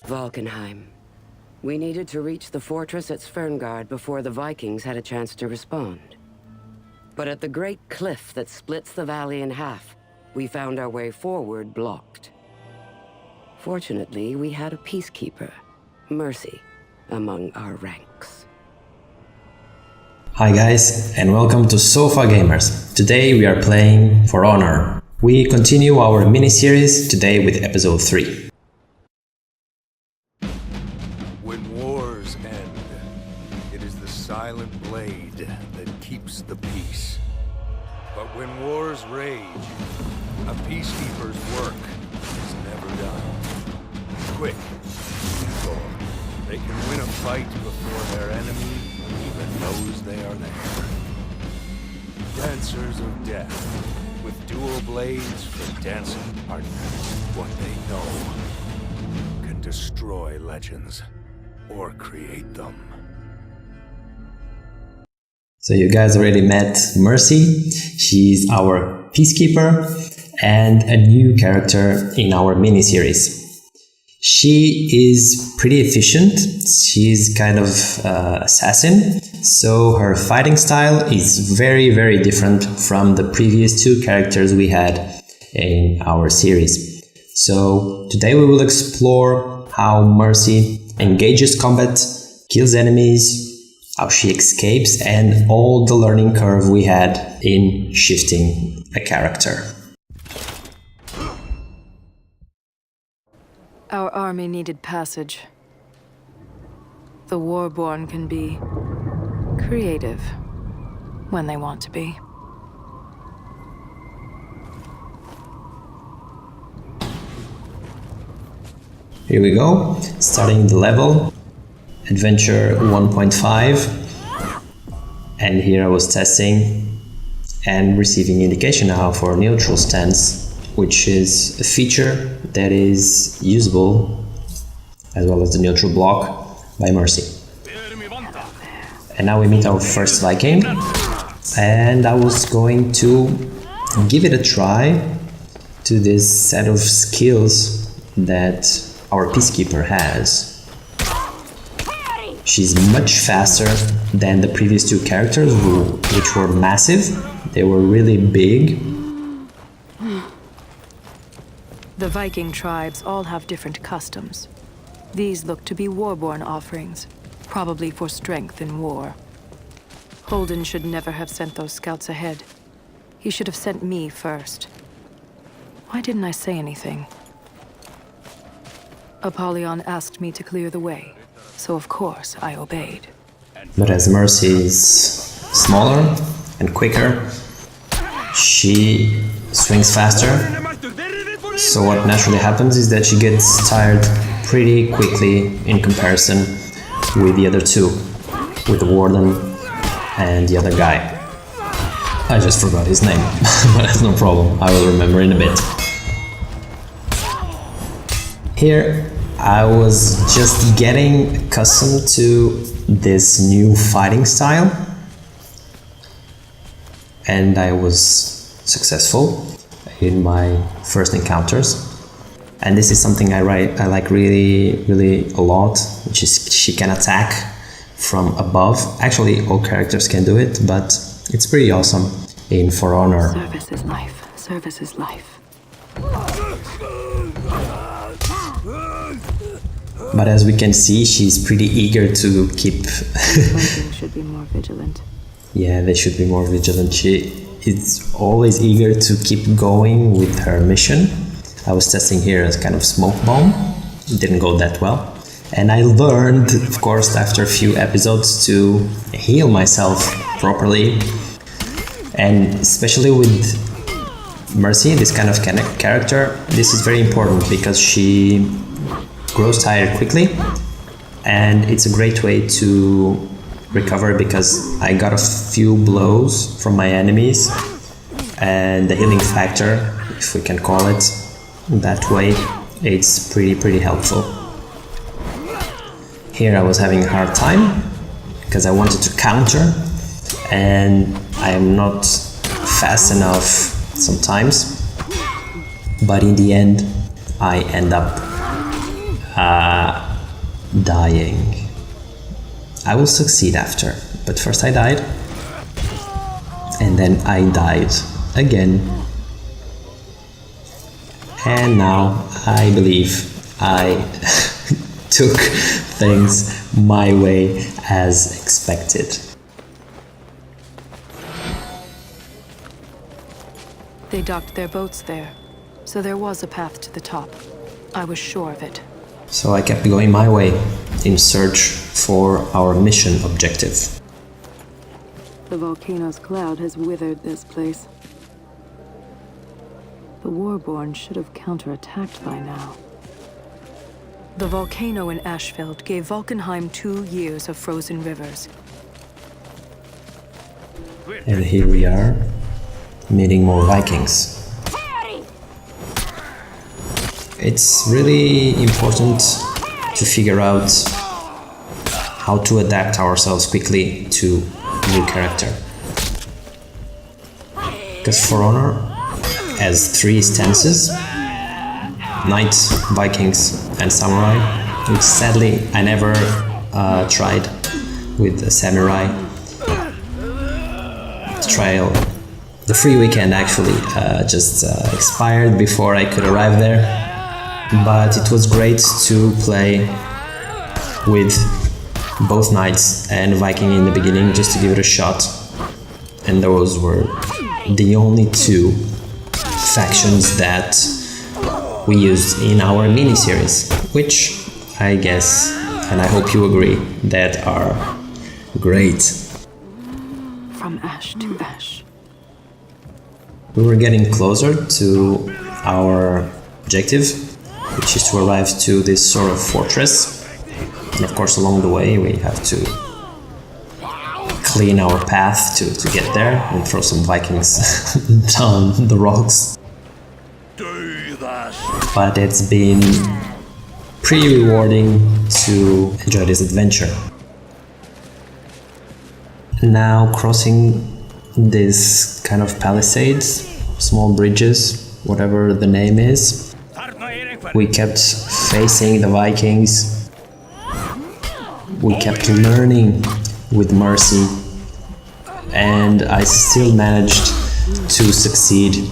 Valkenheim. We needed to reach the fortress at Sverngard before the Vikings had a chance to respond. But at the great cliff that splits the valley in half, we found our way forward blocked. Fortunately, we had a Peacekeeper, Mercy, among our ranks. Hi guys, and welcome to Sofa Gamers. Today we are playing For Honor. We continue our mini-series today with episode 3. When wars end, it is the silent blade that keeps the peace. But when wars rage, a peacekeeper's work is never done. Quick, evil. They can win a fight before their enemy even knows they are there. Dancers of death, with dual blades for dancing partners. What they know can destroy legends or create them. So you guys already met Mercy. She's our Peacekeeper and a new character in our mini-series. She is pretty efficient. She's kind of assassin, so her fighting style is very different from the previous two characters we had in our series. So today we will explore how Mercy engages combat, kills enemies, how she escapes, and all the learning curve we had in shifting a character. Our army needed passage. The Warborn can be creative when they want to be. Here we go, starting the level, Adventure 1.5, and here I was testing and receiving indication now for neutral stance, which is a feature that is usable, as well as the neutral block, by Mercy. And now we meet our first Viking, and I was going to give it a try to this set of skills that our Peacekeeper has. She's much faster than the previous two characters, which were massive. They were really big. The Viking tribes all have different customs. These look to be Warborn offerings, probably for strength in war. Holden should never have sent those scouts ahead. He should have sent me first. Why didn't I say anything? Apollyon asked me to clear the way, so of course I obeyed. But as Mercy is smaller and quicker, she swings faster. So what naturally happens is that she gets tired pretty quickly in comparison with the other two, with the Warden and the other guy. I just forgot his name, but that's no problem, I will remember in a bit. Here I was just getting accustomed to this new fighting style, and I was successful in my first encounters. And this is something I like really a lot, which is she can attack from above. Actually, all characters can do it, but it's pretty awesome in For Honor. Service is life. Service is life. But as we can see, she's pretty eager to keep... Vikings should be more vigilant. Yeah, they should be more vigilant. She is always eager to keep going with her mission. I was testing here as kind of smoke bomb. It didn't go that well. And I learned, of course, after a few episodes to heal myself properly. And especially with Mercy, this kind of character, this is very important because she grows tired quickly. And it's a great way to recover because I got a few blows from my enemies, and the healing factor, if we can call it that way, it's pretty helpful. Here I was having a hard time because I wanted to counter, and I am not fast enough sometimes, but in the end I end up dying. I will succeed after, but first I died, and then I died again, and now I believe I took things my way as expected. They docked their boats there, so there was a path to the top. I was sure of it. So I kept going my way in search for our mission objective. The volcano's cloud has withered this place. The Warborn should have counterattacked by now. The volcano in Ashfield gave Valkenheim 2 years of frozen rivers. And here we are, meeting more Vikings. It's really important to figure out how to adapt ourselves quickly to new character. Because For Honor has 3 stances: Knight, Vikings and Samurai, which sadly I never tried with the Samurai. The free weekend actually just expired before I could arrive there, but it was great to play with both Knights and Viking in the beginning just to give it a shot, and those were the only 2 factions that we used in our mini-series, which I guess, and I hope you agree, that are great. From ash to ash. We were getting closer to our objective, which is to arrive to this sort of fortress. And of course, along the way, we have to clean our path to get there and throw some Vikings down the rocks. But it's been pretty rewarding to enjoy this adventure. Now crossing this kind of palisades, small bridges, whatever the name is. We kept facing the Vikings. We kept learning with Mercy, and I still managed to succeed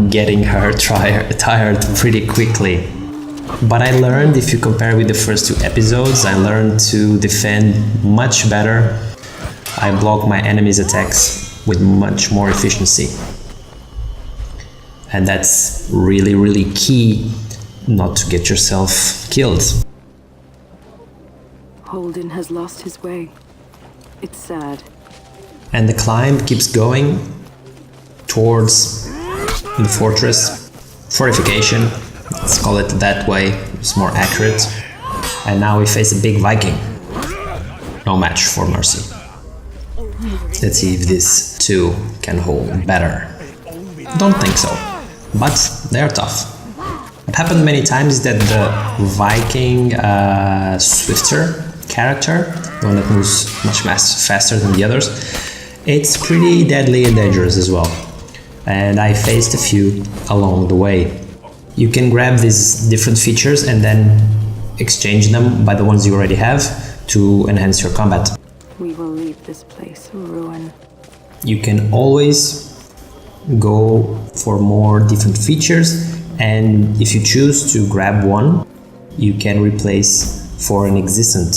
getting her tired pretty quickly. But I learned, if you compare with the first 2 episodes, I learned to defend much better. I block my enemies' attacks with much more efficiency. And that's really, really key not to get yourself killed. Holden has lost his way. It's sad. And the climb keeps going towards the fortress. Fortification, let's call it that way, it's more accurate. And now we face a big Viking. No match for Mercy. Let's see if these 2 can hold better. Don't think so, but they are tough. What happened many times is that the Viking swifter character, the one that moves much faster than the others, it's pretty deadly and dangerous as well. And I faced a few along the way. You can grab these different features and then exchange them by the ones you already have to enhance your combat. We will leave this place a ruin. You can always go for more different features, and if you choose to grab one, you can replace for an existent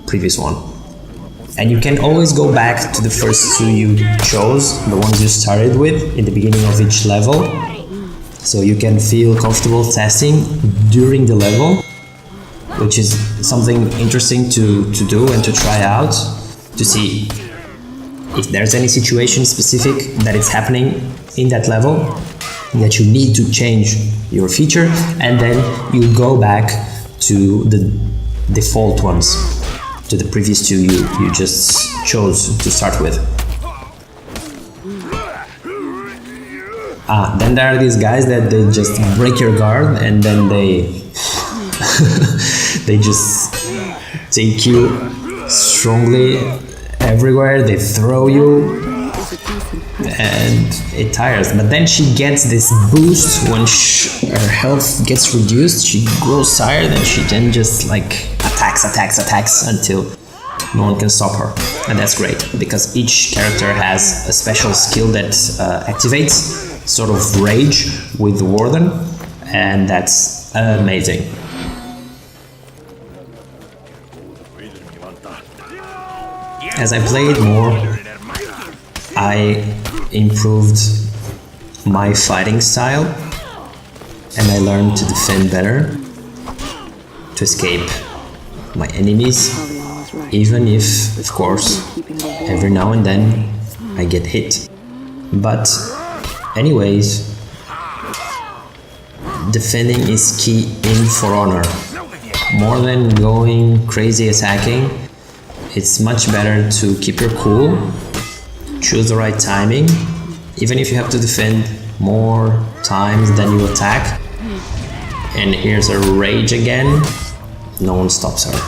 previous one. And you can always go back to the first 2 you chose, the ones you started with in the beginning of each level. So you can feel comfortable testing during the level, which is something interesting to do and to try out, to see if there's any situation specific that is happening in that level that you need to change your feature, and then you go back to the default ones, to the previous 2 you just chose to start with. Then there are these guys that they just break your guard and then they they just take you strongly everywhere, they throw you. and it tires. But then she gets this boost when her health gets reduced. She grows tired and she then just like attacks until no one can stop her. And that's great because each character has a special skill that activates sort of rage with the Warden, and that's amazing. As I played more, I improved my fighting style and I learned to defend better, to escape my enemies, even if, of course, every now and then I get hit. But anyways, defending is key in For Honor. More than going crazy attacking, it's much better to keep your cool, choose the right timing, even if you have to defend more times than you attack. And here's a rage again, no one stops her.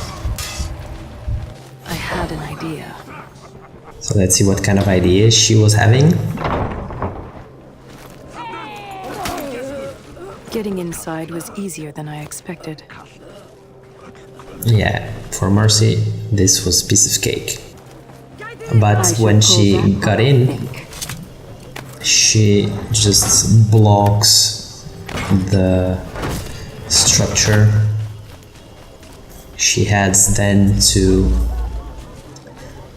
I had an idea. So let's see what kind of ideas she was having. Getting inside was easier than I expected. Yeah, for Mercy, this was a piece of cake. But when she got in, she just blocks the structure. She has then to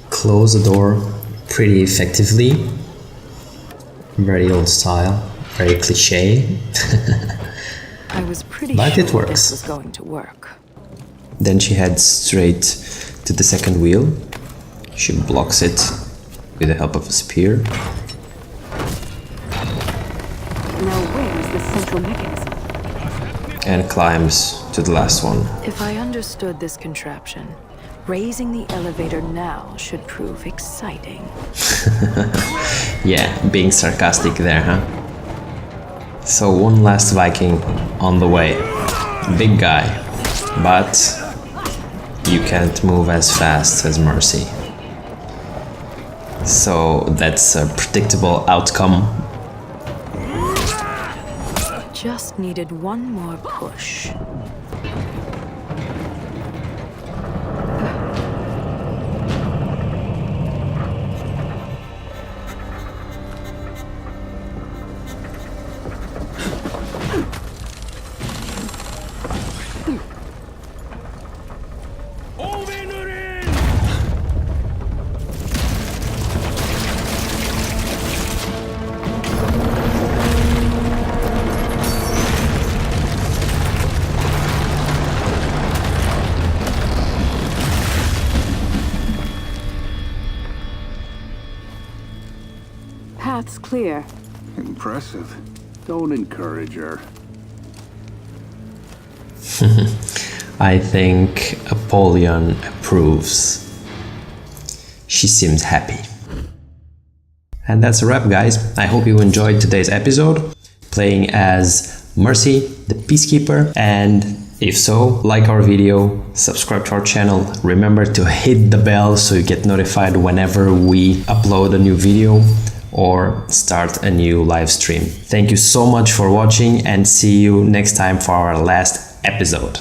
close the door pretty effectively. Very old style, very cliche. I was pretty But sure it works. this was going to work. Then she heads straight to the second wheel. She blocks it with the help of a spear. Now where is the central mechanism? And climbs to the last one. If I understood this contraption, raising the elevator now should prove exciting. Yeah, being sarcastic there, huh? So one last Viking on the way. Big guy, but you can't move as fast as Mercy. So that's a predictable outcome. Just needed one more push. Path's clear. Impressive. Don't encourage her. I think Apollyon approves. She seems happy. And that's a wrap, guys. I hope you enjoyed today's episode, playing as Mercy, the Peacekeeper, and if so, like our video, subscribe to our channel, remember to hit the bell so you get notified whenever we upload a new video or start a new live stream. Thank you so much for watching and see you next time for our last episode.